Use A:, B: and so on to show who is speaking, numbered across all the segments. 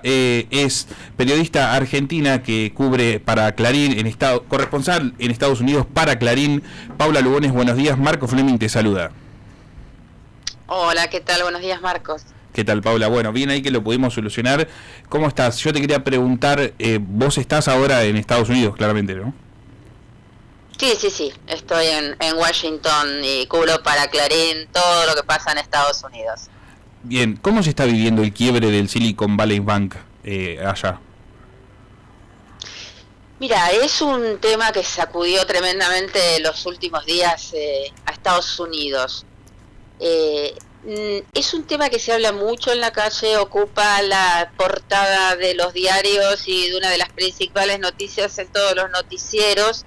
A: Paula es periodista argentina que cubre para Clarín, corresponsal en Estados Unidos para Clarín. Paula Lugones, buenos días. Marco Fleming te saluda.
B: Hola, ¿qué tal? Buenos días, Marcos.
A: ¿Qué tal, Paula? Bueno, bien ahí que lo pudimos solucionar. ¿Cómo estás? Yo te quería preguntar, vos estás ahora en Estados Unidos, claramente, ¿no?
B: Sí. Estoy en Washington y cubro para Clarín todo lo que pasa en Estados Unidos.
A: Bien, ¿cómo se está viviendo el quiebre del Silicon Valley Bank allá?
B: Mira, es un tema que sacudió tremendamente los últimos días a Estados Unidos. Es un tema que se habla mucho en la calle, ocupa la portada de los diarios y de una de las principales noticias en todos los noticieros.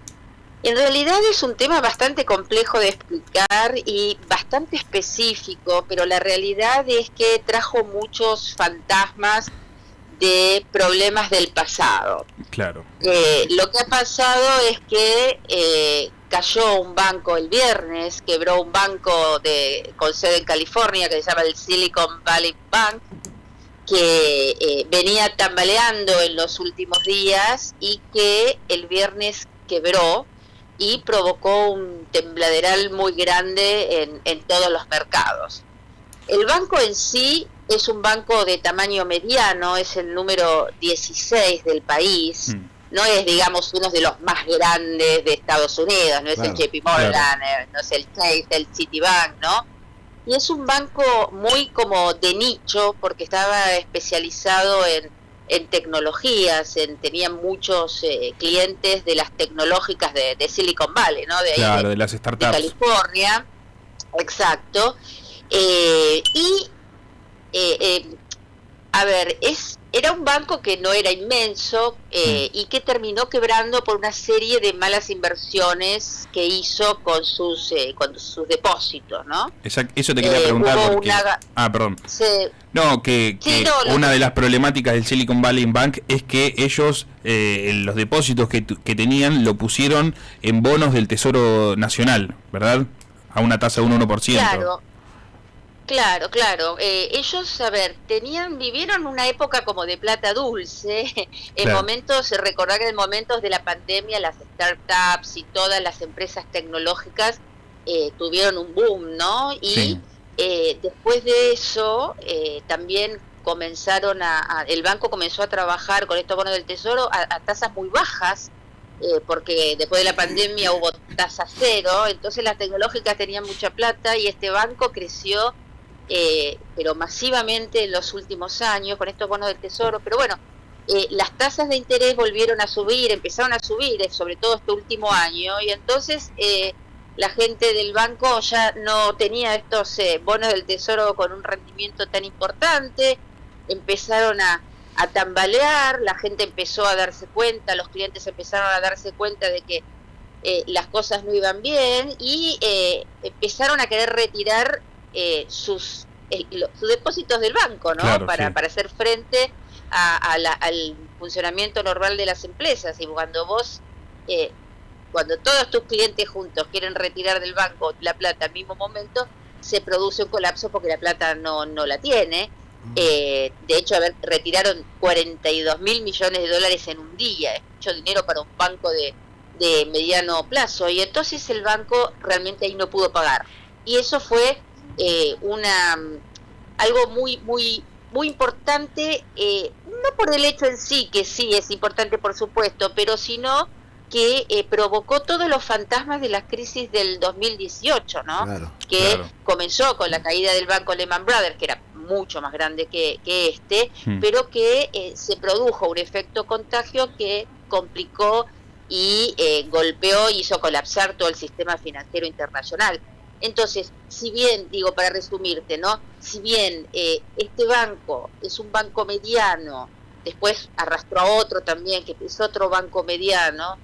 B: En realidad es un tema bastante complejo de explicar y bastante específico, pero la realidad es que trajo muchos fantasmas de problemas del pasado.
A: Claro.
B: Lo que ha pasado es que cayó un banco el viernes, quebró un banco con sede en California que se llama el Silicon Valley Bank, que venía tambaleando en los últimos días y que el viernes quebró y provocó un tembladeral muy grande en todos los mercados. El banco en sí es un banco de tamaño mediano, es el número 16 del país, no es, digamos, uno de los más grandes de Estados Unidos, no es el JP Morgan, no es el Chase, el Citibank, ¿no? Y es un banco muy como de nicho, porque estaba especializado en tecnologías, tenía muchos clientes de las tecnológicas de Silicon Valley, ¿no? De ahí
A: de las startups.
B: De California, exacto. A ver, era un banco que no era inmenso y que terminó quebrando por una serie de malas inversiones que hizo con sus depósitos, ¿no?
A: Eso te quería preguntar porque... perdón. Una de las problemáticas del Silicon Valley Bank es que ellos los depósitos que tenían lo pusieron en bonos del Tesoro Nacional, ¿verdad? A una tasa de un 1%.
B: Claro. Ellos, a ver, vivieron una época como de plata dulce. Recordar que en momentos de la pandemia las startups y todas las empresas tecnológicas tuvieron un boom, ¿no? Y después de eso también el banco comenzó a trabajar con estos bonos del Tesoro a tasas muy bajas. Porque después de la pandemia hubo tasa cero, entonces las tecnológicas tenían mucha plata y este banco creció pero masivamente en los últimos años con estos bonos del Tesoro. Pero bueno, las tasas de interés empezaron a subir, sobre todo este último año, y entonces la gente del banco ya no tenía estos bonos del Tesoro con un rendimiento tan importante, empezaron a tambalear, la gente empezó a darse cuenta, los clientes empezaron a darse cuenta de que las cosas no iban bien y empezaron a querer retirar sus depósitos del banco, ¿no?
A: Claro,
B: para hacer frente al funcionamiento normal de las empresas. Y cuando cuando todos tus clientes juntos quieren retirar del banco la plata al mismo momento, se produce un colapso porque la plata no la tiene. De hecho, retiraron 42 mil millones de dólares en un día, es mucho dinero para un banco de mediano plazo, y entonces el banco realmente ahí no pudo pagar. Y eso fue algo muy importante, no por el hecho en sí, que sí es importante por supuesto, pero sino que provocó todos los fantasmas de la crisis del 2018, ¿no? Comenzó con la caída del banco Lehman Brothers, que era mucho más grande que pero que se produjo un efecto contagio que complicó y golpeó y hizo colapsar todo el sistema financiero internacional. Entonces, si bien, digo para resumirte, ¿no? Si bien este banco es un banco mediano, después arrastró a otro también, que es otro banco mediano,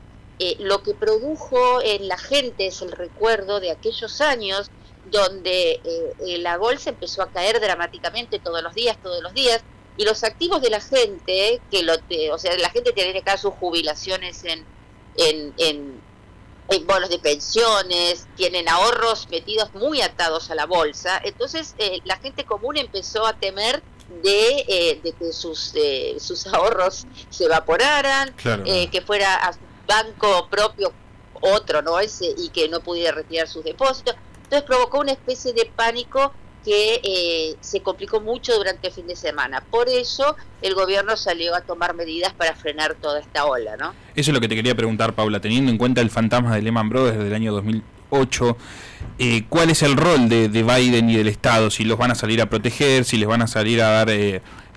B: lo que produjo en la gente es el recuerdo de aquellos años donde la bolsa empezó a caer dramáticamente todos los días, y los activos de la gente, la gente tiene acá sus jubilaciones en bonos de pensiones, tienen ahorros metidos muy atados a la bolsa, entonces la gente común empezó a temer de que sus ahorros se evaporaran,
A: Claro.
B: que fuera a su banco propio otro, no ese, y que no pudiera retirar sus depósitos. Entonces provocó una especie de pánico que se complicó mucho durante el fin de semana. Por eso el gobierno salió a tomar medidas para frenar toda esta ola, ¿no?
A: Eso es lo que te quería preguntar, Paula, teniendo en cuenta el fantasma de Lehman Brothers desde el año 2008, ¿cuál es el rol de Biden y del Estado? Si los van a salir a proteger, si les van a salir a dar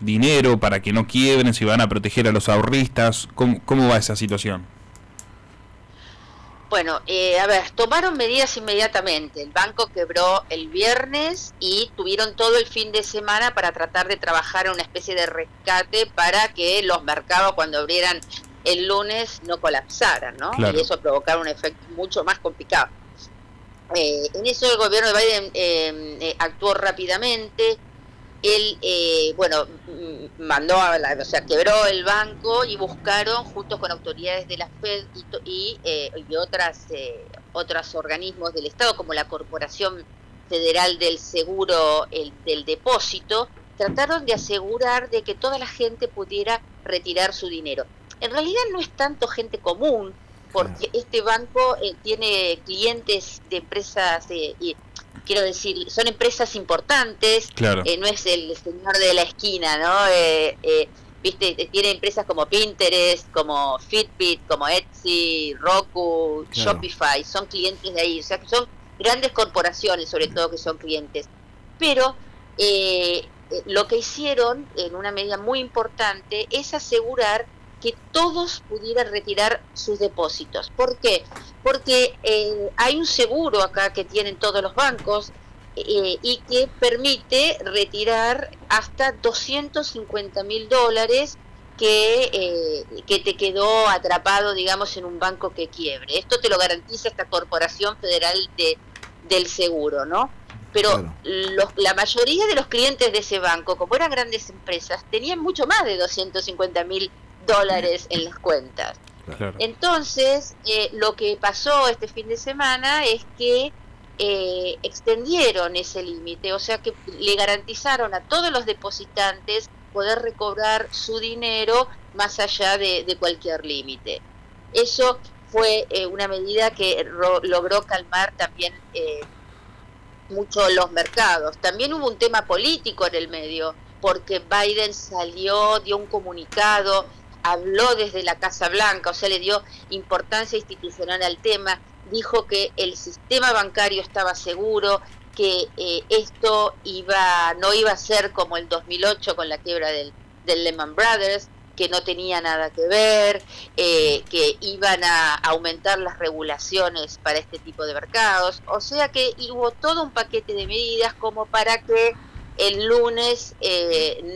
A: dinero para que no quiebren, si van a proteger a los ahorristas, ¿cómo va esa situación?
B: Bueno, a ver, tomaron medidas inmediatamente. El banco quebró el viernes y tuvieron todo el fin de semana para tratar de trabajar en una especie de rescate para que los mercados cuando abrieran el lunes no colapsaran, ¿no?
A: Claro.
B: Y eso provocaron un efecto mucho más complicado. En eso el gobierno de Biden actuó rápidamente. Él, mandó, quebró el banco y buscaron, junto con autoridades de la Fed y otros organismos del Estado, como la Corporación Federal del Seguro del Depósito, trataron de asegurar de que toda la gente pudiera retirar su dinero. En realidad no es tanto gente común, porque este banco tiene clientes de empresas quiero decir, son empresas importantes,
A: Claro.
B: no es el señor de la esquina, ¿no? Viste, tiene empresas como Pinterest, como Fitbit, como Etsy, Roku,
A: Claro.
B: Shopify, son clientes de ahí, o sea que son grandes corporaciones sobre todo que son clientes. Pero lo que hicieron, en una medida muy importante, es asegurar que todos pudieran retirar sus depósitos. ¿Por qué? Porque hay un seguro acá que tienen todos los bancos y que permite retirar hasta $250,000 que te quedó atrapado, digamos, en un banco que quiebre. Esto te lo garantiza esta Corporación Federal del Seguro, ¿no? Pero
C: Claro.
B: la mayoría de los clientes de ese banco, como eran grandes empresas, tenían mucho más de $250,000 en las cuentas.
A: Claro.
B: Entonces, lo que pasó este fin de semana es que extendieron ese límite, o sea que le garantizaron a todos los depositantes poder recobrar su dinero más allá de cualquier límite. Eso fue una medida que logró calmar también mucho los mercados. También hubo un tema político en el medio, porque Biden salió, dio un comunicado, habló desde la Casa Blanca, o sea, le dio importancia institucional al tema, dijo que el sistema bancario estaba seguro, que esto no iba a ser como el 2008 con la quiebra del Lehman Brothers, que no tenía nada que ver, que iban a aumentar las regulaciones para este tipo de mercados, o sea que hubo todo un paquete de medidas como para que el lunes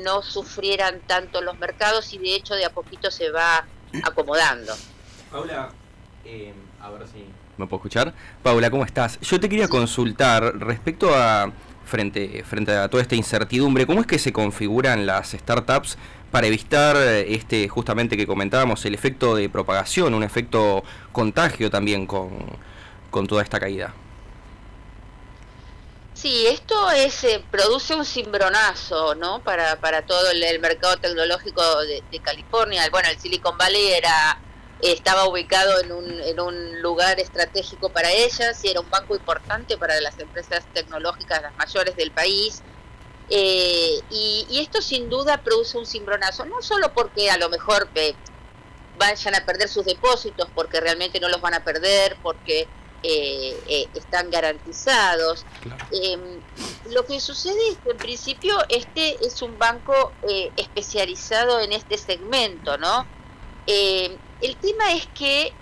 B: no sufrieran tanto los mercados y de hecho de a poquito se va acomodando.
C: Paula, a ver si me puedo escuchar. Paula, ¿cómo estás? Yo te quería consultar respecto a, frente a toda esta incertidumbre, ¿cómo es que se configuran las startups para evitar justamente que comentábamos, el efecto de propagación, un efecto contagio también con toda esta caída?
B: Sí, esto produce un cimbronazo, ¿no? Para todo el mercado tecnológico de California. Bueno, el Silicon Valley estaba ubicado en un lugar estratégico para ellas y era un banco importante para las empresas tecnológicas, las mayores del país. Y esto sin duda produce un cimbronazo, no solo porque a lo mejor vayan a perder sus depósitos, porque realmente no los van a perder, porque están garantizados.
C: Claro.
B: Lo que sucede es que en principio este es un banco especializado en este segmento, ¿no? El tema es que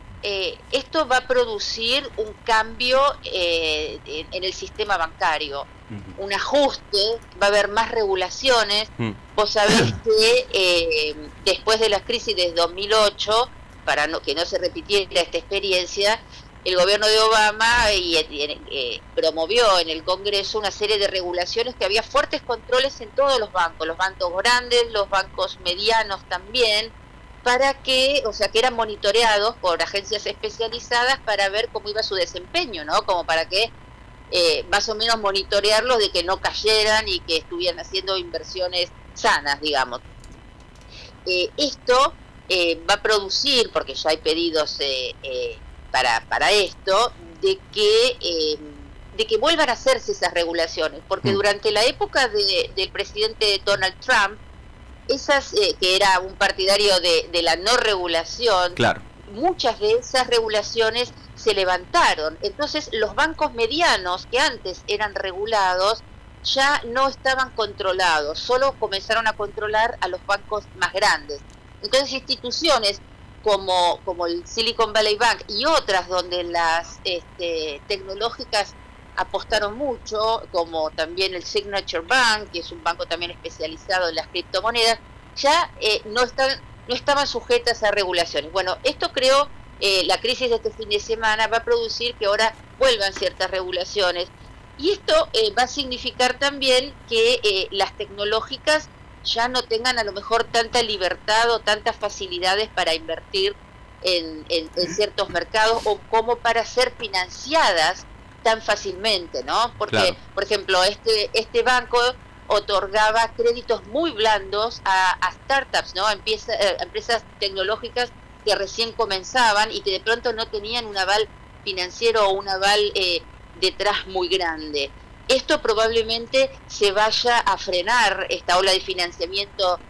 B: esto va a producir un cambio en el sistema bancario, un ajuste, va a haber más regulaciones. Vos sabés que después de la crisis de 2008, para que no se repitiera esta experiencia, el gobierno de Obama promovió en el Congreso una serie de regulaciones que había fuertes controles en todos los bancos grandes, los bancos medianos también, para que eran monitoreados por agencias especializadas para ver cómo iba su desempeño, ¿no? Como para que más o menos monitorearlos de que no cayeran y que estuvieran haciendo inversiones sanas, digamos. Esto va a producir, porque ya hay pedidos para esto, de que vuelvan a hacerse esas regulaciones, porque durante la época del presidente Donald Trump, que era un partidario de la no regulación,
C: claro,
B: muchas de esas regulaciones se levantaron. Entonces los bancos medianos, que antes eran regulados, ya no estaban controlados, solo comenzaron a controlar a los bancos más grandes. Entonces instituciones como el Silicon Valley Bank y otras donde las tecnológicas apostaron mucho, como también el Signature Bank, que es un banco también especializado en las criptomonedas, ya no estaban sujetas a regulaciones. Bueno, esto creo, la crisis de este fin de semana va a producir que ahora vuelvan ciertas regulaciones, y esto va a significar también que las tecnológicas ya no tengan a lo mejor tanta libertad o tantas facilidades para invertir en ciertos mercados, o como para ser financiadas tan fácilmente, ¿no? Porque, claro, por ejemplo, este banco otorgaba créditos muy blandos a startups, ¿no? A empresas tecnológicas que recién comenzaban y que de pronto no tenían un aval financiero o un aval detrás muy grande. Esto probablemente se vaya a frenar, esta ola de financiamiento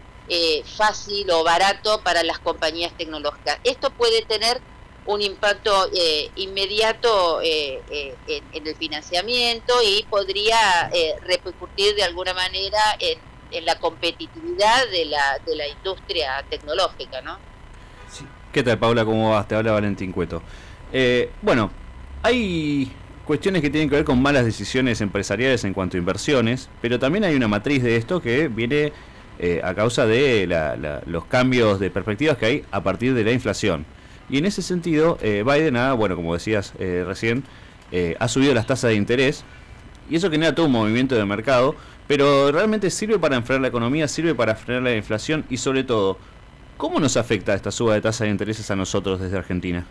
B: fácil o barato para las compañías tecnológicas. Esto puede tener un impacto inmediato en el financiamiento y podría repercutir de alguna manera en la competitividad de la industria tecnológica, ¿no?
D: Sí. ¿Qué tal, Paula? ¿Cómo vas? Te habla Valentín Cueto. Bueno, hay cuestiones que tienen que ver con malas decisiones empresariales en cuanto a inversiones, pero también hay una matriz de esto que viene a causa de los cambios de perspectivas que hay a partir de la inflación. Y en ese sentido, Biden bueno, como decías recién, ha subido las tasas de interés, y eso genera todo un movimiento de mercado, pero realmente sirve para enfriar la economía, sirve para frenar la inflación, y sobre todo, ¿cómo nos afecta esta suba de tasas de intereses a nosotros desde Argentina?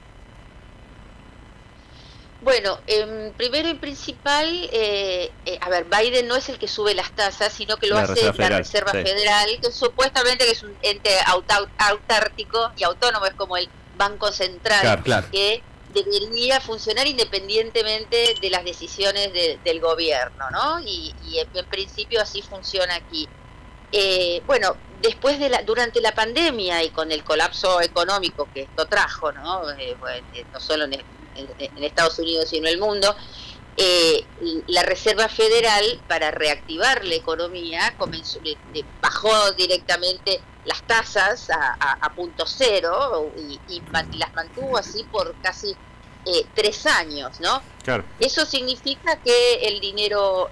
B: Bueno, primero y principal, a ver, Biden no es el que sube las tasas, sino que lo hace la Reserva Federal, que supuestamente que es un ente autártico y autónomo, es como el Banco Central, claro, que debería funcionar independientemente de las decisiones del gobierno, ¿no? Y en principio así funciona aquí. Bueno, después durante la pandemia y con el colapso económico que esto trajo, ¿no? No solo en Estados Unidos sino en el mundo, la Reserva Federal, para reactivar la economía, bajó directamente las tasas a punto cero y las mantuvo así por casi 3 años, ¿no? Claro. Eso significa que el dinero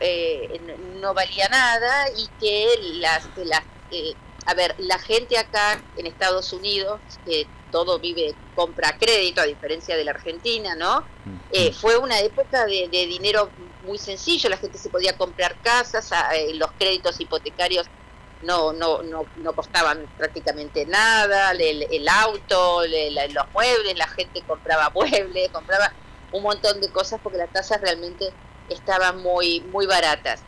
B: no valía nada y que la gente acá en Estados Unidos, que todo compra crédito, a diferencia de la Argentina, ¿no? Fue una época de dinero muy sencillo, la gente se podía comprar casas, los créditos hipotecarios no costaban prácticamente nada, el auto, los muebles, la gente compraba muebles, compraba un montón de cosas porque las tasas realmente estaban muy, muy baratas.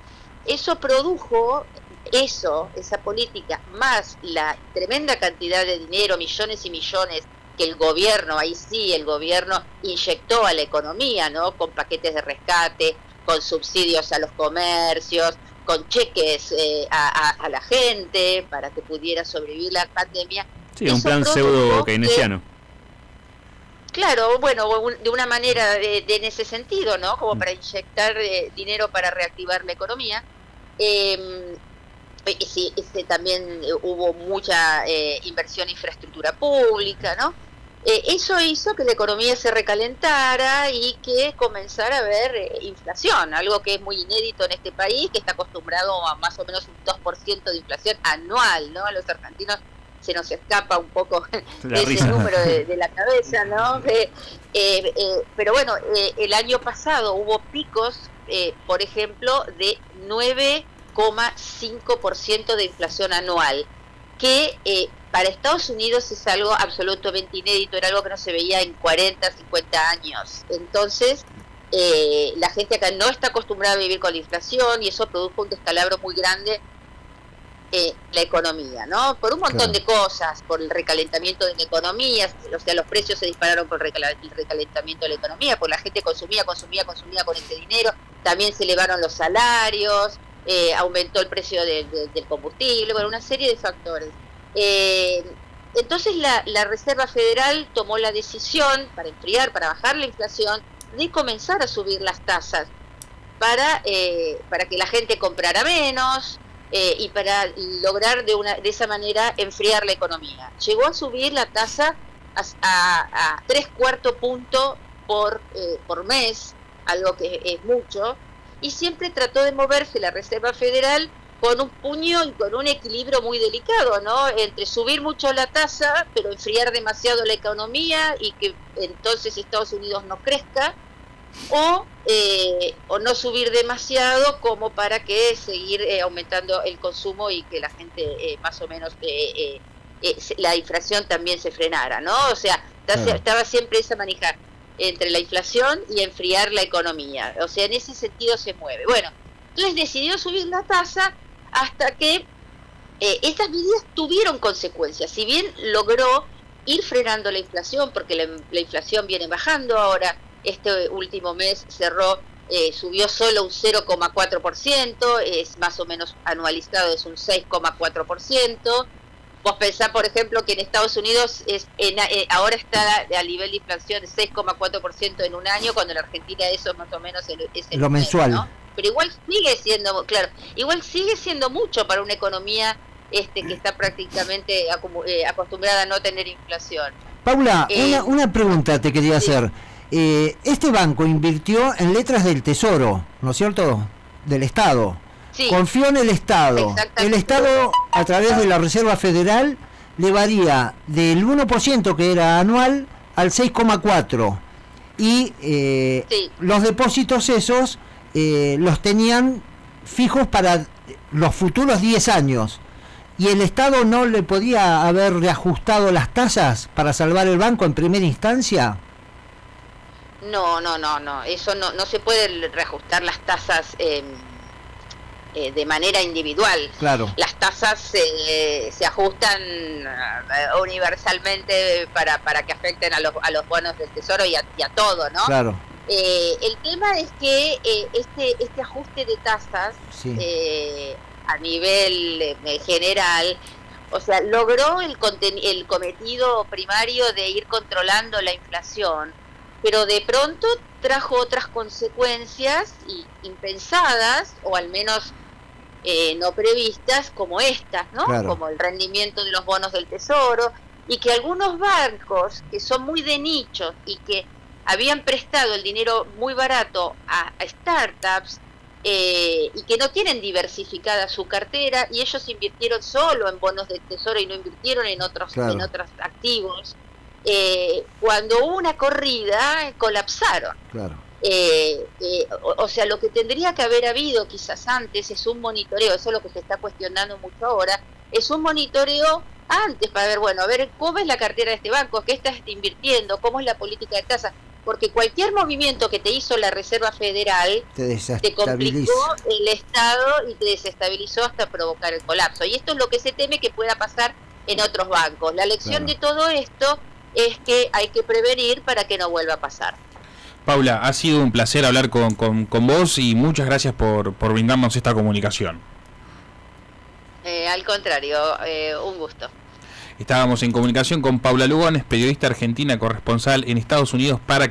B: Eso produjo esa política, más la tremenda cantidad de dinero, millones y millones, que el gobierno inyectó a la economía, ¿no? Con paquetes de rescate, con subsidios a los comercios, con cheques a la gente para que pudiera sobrevivir la pandemia.
D: Sí, un plan pseudo keynesiano.
B: Claro, bueno, de una manera en ese sentido, ¿no? Como para inyectar dinero para reactivar la economía. Sí, también hubo mucha inversión en infraestructura pública, ¿no? Eso hizo que la economía se recalentara y que comenzara a haber inflación, algo que es muy inédito en este país, que está acostumbrado a más o menos un 2% de inflación anual, ¿no? A los argentinos se nos escapa un poco ese número de la cabeza, ¿no? Pero bueno, el año pasado hubo picos, por ejemplo, de 9,5% de inflación anual, que para Estados Unidos es algo absolutamente inédito, era algo que no se veía en 40, 50 años. Entonces, la gente acá no está acostumbrada a vivir con la inflación y eso produjo un descalabro muy grande la economía, ¿no? Por un montón de cosas, por el recalentamiento de la economía, o sea, los precios se dispararon por el recalentamiento de la economía, porque la gente consumía con ese dinero, también se elevaron los salarios, aumentó el precio del combustible, bueno, una serie de factores. Entonces la Reserva Federal tomó la decisión para enfriar, para bajar la inflación, de comenzar a subir las tasas para que la gente comprara menos y para lograr de esa manera enfriar la economía. Llegó a subir la tasa a 3/4 punto por mes, algo que es mucho, y siempre trató de moverse la Reserva Federal con un puño y con un equilibrio muy delicado, ¿no? Entre subir mucho la tasa, pero enfriar demasiado la economía y que entonces Estados Unidos no crezca, o no subir demasiado como para que seguir aumentando el consumo y que la gente más o menos la inflación también se frenara, ¿no? O sea, estaba siempre esa manija entre la inflación y enfriar la economía, o sea, en ese sentido se mueve. Bueno, entonces decidió subir la tasa hasta que estas medidas tuvieron consecuencias. Si bien logró ir frenando la inflación, porque la inflación viene bajando ahora, este último mes subió solo un 0,4%, es más o menos anualizado, es un 6,4%. Vos pensás, por ejemplo, que en Estados Unidos ahora está a nivel de inflación de 6,4% en un año, cuando en Argentina eso más o menos es
E: lo mensual,
B: ¿no? Pero igual sigue siendo mucho para una economía que está prácticamente acostumbrada a no tener inflación.
E: Paula, una pregunta te quería hacer. Este banco invirtió en letras del Tesoro, ¿no es cierto? Del Estado.
B: Sí.
E: Confió en el Estado. El Estado, a través de la Reserva Federal, le varía del 1% que era anual al 6,4%. Y los depósitos esos los tenían fijos para los futuros 10 años. ¿Y el Estado no le podía haber reajustado las tasas para salvar el banco en primera instancia?
B: No, eso no se puede reajustar las tasas de manera individual.
E: Claro.
B: Las tasas se ajustan universalmente para que afecten a los bonos del Tesoro y a todo, ¿no?
E: Claro.
B: El tema es que este ajuste de tasas a nivel general, o sea, logró el cometido primario de ir controlando la inflación, pero de pronto trajo otras consecuencias impensadas, o al menos no previstas, como estas, ¿no?
E: Claro.
B: Como el rendimiento de los bonos del Tesoro, y que algunos bancos que son muy de nicho y que habían prestado el dinero muy barato a startups y que no tienen diversificada su cartera, y ellos invirtieron solo en bonos del Tesoro y no invirtieron en otros activos, cuando hubo una corrida colapsaron.
E: Claro.
B: O sea, lo que tendría que haber habido quizás antes es un monitoreo, eso es lo que se está cuestionando mucho ahora, es un monitoreo antes para ver, bueno, a ver cómo es la cartera de este banco, qué estás invirtiendo, cómo es la política de tasas, porque cualquier movimiento que te hizo la Reserva Federal te complicó el Estado y te desestabilizó hasta provocar el colapso. Y esto es lo que se teme que pueda pasar en otros bancos. La lección de todo esto es que hay que prevenir para que no vuelva a pasar.
A: Paula, ha sido un placer hablar con vos y muchas gracias por brindarnos esta comunicación.
B: Al contrario, un gusto.
A: Estábamos en comunicación con Paula Lugones, periodista argentina corresponsal en Estados Unidos para